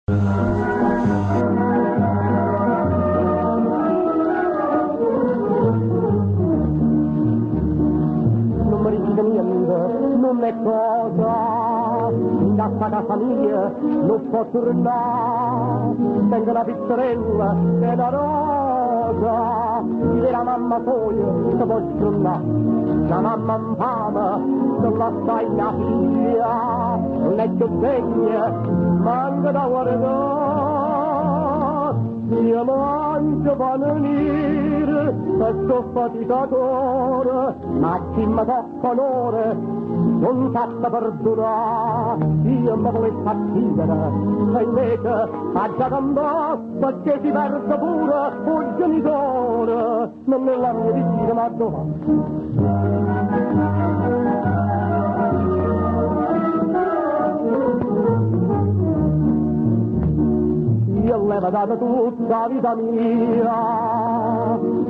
Non mi rende niente, non è cosa, in questa casa mia non può tornare, tengo una pizzerella e una rosa, di la mamma poi se può giornare, la mamma infama, non la stai una figlia, non è più degna, manca da guardare. Io mangio panenire e sto faticatore, ma chi mi tocca onore non fatta perdonare. Io mi volessi attivare e invece a già cambiare perché si perde pure un genitore. Non nella mia vita ma dove? Io l'ho data tutta la vita mia,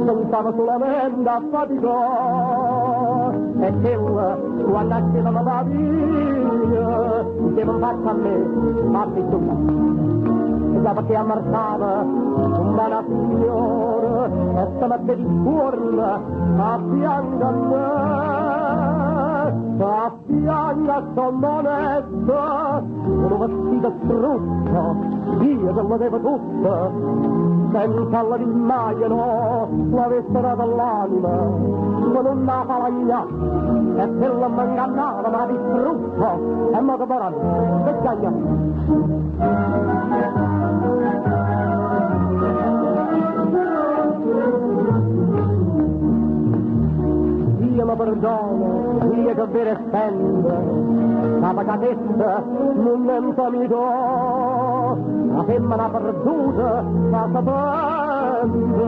pensavo solamente a faticare, e quella, quando nasceva la via, che non faccia a me, ma mi tocca. E dopo che ammarzava, un buona signora, e se mette di cuore, a fianco a me, a fianco a sono onesta, un vestito brutto, io te lo devo tutto, senza la rimaia no, l'avesse data all'anima, con una falagna, e se la mangannava ma distrutto, e mo che parano, che gagna. Io mi perdono, io che vero spende, la pacatezza non mi do, la femmina perduta, la sapente,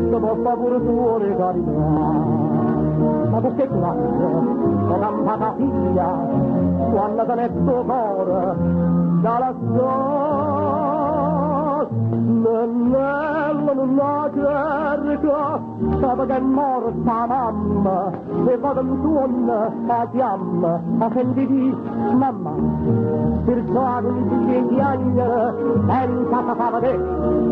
che può fare pure tuo carità. Ma perché quando ho campata figlia, quando te ne sto cuore, dalla nell'anello non cerca, sapeva che è morta mamma, e vado in tuonne a chiamma, a sentire mamma, per fare un figlio di agnere, senza sapere te,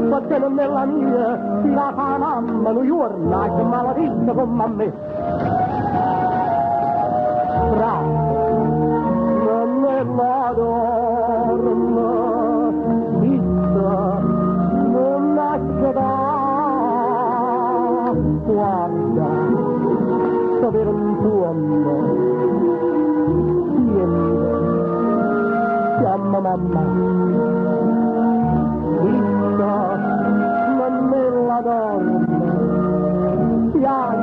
perché non è la mia, si la fa mamma, non giorna, che maledetta come a me. Bravo, non è la donna, guarda, sapere un tuono, tieni, chiama mamma, vista, non me la donna, piano.